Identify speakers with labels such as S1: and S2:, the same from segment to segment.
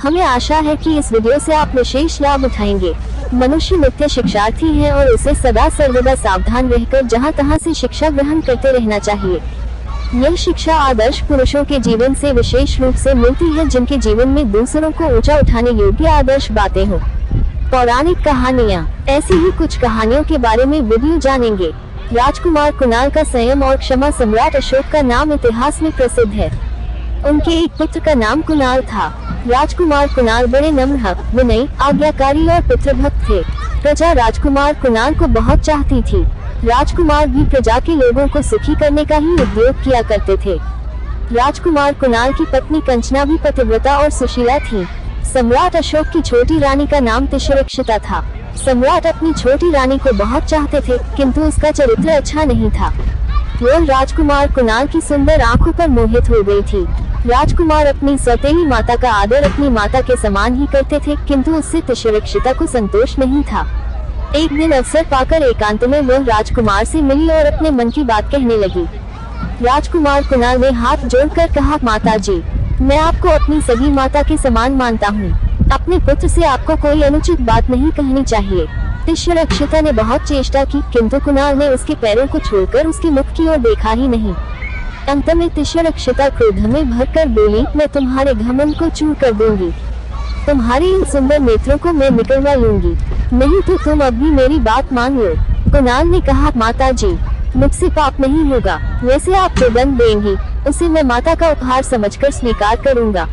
S1: हमें आशा है कि इस वीडियो से आप विशेष लाभ उठाएंगे। मनुष्य नित्य शिक्षार्थी है और उसे सदा सर्वदा सावधान रहकर जहाँ तहाँ से शिक्षा ग्रहण करते रहना चाहिए। यह शिक्षा आदर्श पुरुषों के जीवन से विशेष रूप से मिलती है, जिनके जीवन में दूसरों को ऊंचा उठाने योग्य आदर्श बातें हो। पौराणिक कहानियाँ, ऐसी ही कुछ कहानियों के बारे में वीडियो जानेंगे। राजकुमार कुणाल का संयम और क्षमा। सम्राट अशोक का नाम इतिहास में प्रसिद्ध है। उनके एक पुत्र का नाम कुणाल था। राजकुमार कुणाल बड़े नम्र, विनयी, आज्ञाकारी और पितृभक्त थे। प्रजा राजकुमार कुणाल को बहुत चाहती थी। राजकुमार भी प्रजा के लोगों को सुखी करने का ही उद्योग किया करते थे। राजकुमार कुणाल की पत्नी कंचना भी पतिव्रता और सुशीला थी। सम्राट अशोक की छोटी रानी का नाम तिष्यरक्षिता था। सम्राट अपनी छोटी रानी को बहुत चाहते थे, किंतु उसका चरित्र अच्छा नहीं था। वह राजकुमार कुणाल की सुंदर आंखों पर मोहित हो गई थी। राजकुमार अपनी सौतेली माता का आदर अपनी माता के समान ही करते थे, किंतु उससे तिष्यरक्षिता को संतोष नहीं था। एक दिन अवसर पाकर एकांत में वह राजकुमार से मिली और अपने मन की बात कहने लगी। राजकुमार कुणाल ने हाथ जोड़कर कहा, माता जी, मैं आपको अपनी सगी माता के समान मानता हूँ। अपने पुत्र से आपको कोई अनुचित बात नहीं कहनी चाहिए। तिष्यरक्षिता ने बहुत चेष्टा की, किंतु कुणाल ने उसके पैरों को छोड़कर उसके मुख की ओर देखा ही नहीं। अंत में तिष्यरक्षिता क्रोध में भरकर बोली, मैं तुम्हारे घमंड को चूर कर दूंगी। तुम्हारे इन सुंदर नेत्रों को मैं निकलवा लूंगी, नहीं तो तुम अब भी मेरी बात मान लो। कुणाल ने कहा, माता जी, मुझसे पाप नहीं होगा। वैसे आप जो दंड देंगी उसे मैं माता का उपहार समझकर स्वीकार करूंगा।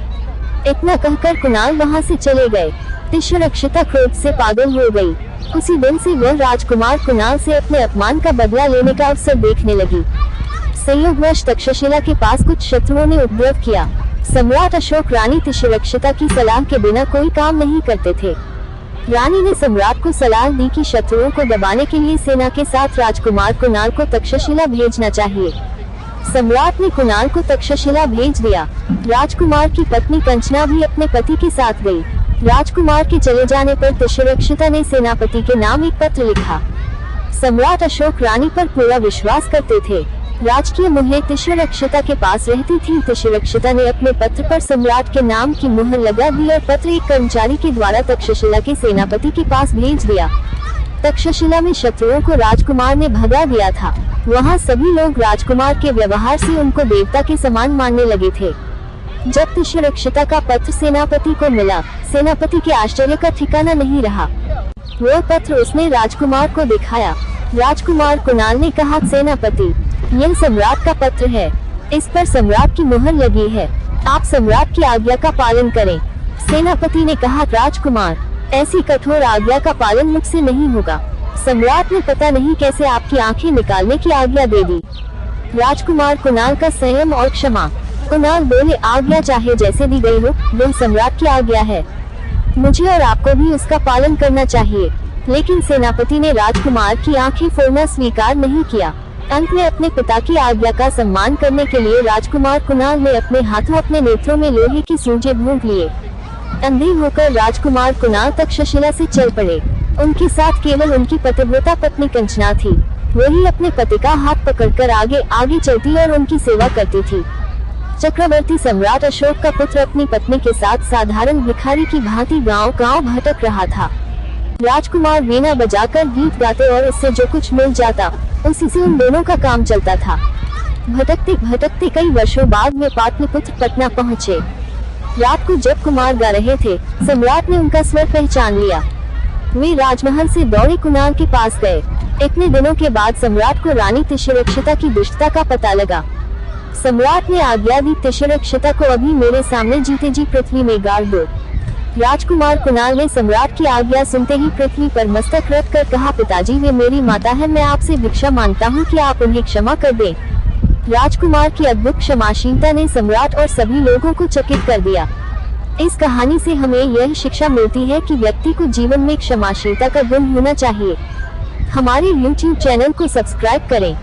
S1: इतना कहकर कुणाल वहां से चले गए। तिष्यरक्षिता क्रोध से पागल हो गई। उसी दिन से वह राजकुमार कुणाल से अपने अपमान का बदला लेने का अवसर देखने लगी। संयोगवश तक्षशिला के पास कुछ शत्रुओं ने उपद्रव किया। सम्राट अशोक रानी तिष्यरक्षिता की सलाह के बिना कोई काम नहीं करते थे। रानी ने सम्राट को सलाह दी कि शत्रुओं को दबाने के लिए सेना के साथ राजकुमार कुणाल को तक्षशिला भेजना चाहिए। सम्राट ने कुणाल को तक्षशिला भेज दिया। राजकुमार की पत्नी कंचना भी अपने पति के साथ गई। राजकुमार के चले जाने पर तिष्यरक्षिता ने सेनापति के नाम एक पत्र लिखा। सम्राट अशोक रानी पर पूरा विश्वास करते थे। राजकीय मुहर तिष्यरक्षिता के पास रहती थी। तिष्यरक्षिता ने अपने पत्र पर सम्राट के नाम की मुहर लगा दी और पत्र एक कर्मचारी के द्वारा तक्षशिला के सेनापति के पास भेज दिया। तक्षशिला में शत्रुओं को राजकुमार ने भगा दिया था। वहाँ सभी लोग राजकुमार के व्यवहार से उनको देवता के समान मानने लगे थे। जब तिष्यरक्षिता का पत्र सेनापति को मिला, सेनापति के आश्चर्य का ठिकाना नहीं रहा। वह पत्र उसने राजकुमार को दिखाया। राजकुमार कुणाल ने कहा, सेनापति, यह सम्राट का पत्र है। इस पर सम्राट की मुहर लगी है। आप सम्राट की आज्ञा का पालन करें। सेनापति ने कहा, राजकुमार, ऐसी कठोर आज्ञा का पालन मुझसे नहीं होगा। सम्राट ने पता नहीं कैसे आपकी आंखें निकालने की आज्ञा दे दी। राजकुमार कुणाल का संयम और क्षमा। कुणाल बोले, आज्ञा चाहे जैसे दी गई हो, वह सम्राट की आज्ञा है। मुझे और आपको भी उसका पालन करना चाहिए। लेकिन सेनापति ने राजकुमार की आंखें फोड़ना स्वीकार नहीं किया। अंत में अपने पिता की आज्ञा का सम्मान करने के लिए राजकुमार कुणाल ने अपने हाथों अपने नेत्रों में लोहे की सूजे भूंक लिए। अंधे होकर राजकुमार कुणाल तक्षशिला से चल पड़े। उनके साथ केवल उनकी पतिव्रता पत्नी कंचना थी। वही अपने पति का हाथ पकड़कर आगे आगे चलती और उनकी सेवा करती थी। चक्रवर्ती सम्राट अशोक का पुत्र अपनी पत्नी के साथ साधारण भिखारी की भांति गांव-गांव भटक रहा था। राजकुमार वीणा बजाकर गीत गाते और उससे जो कुछ मिल जाता उसी से उन दोनों का काम चलता था। भटकते भटकते कई वर्षों बाद वे पाटलिपुत्र पटना पहुँचे। रात को जब कुमार गा रहे थे, सम्राट ने उनका स्वर पहचान लिया। वे राजमहल से दौड़े कुणाल के पास गए। इतने दिनों के बाद सम्राट को रानी तिष्यरक्षिता की दुष्टता का पता लगा। सम्राट ने आज्ञा दी, तिष्यरक्षिता को अभी मेरे सामने जीते जी पृथ्वी में गाड़ दो। राजकुमार कुणाल ने सम्राट की आज्ञा सुनते ही पृथ्वी पर मस्तक रख कर कहा, पिताजी, वे मेरी माता है। मैं आपसे भिक्षा मांगता हूँ कि आप उन्हें क्षमा कर दें। राजकुमार की अद्भुत क्षमाशीलता ने सम्राट और सभी लोगों को चकित कर दिया। इस कहानी से हमें यह शिक्षा मिलती है कि व्यक्ति को जीवन में क्षमाशीलता का गुण होना चाहिए। हमारे YouTube चैनल को सब्सक्राइब करें।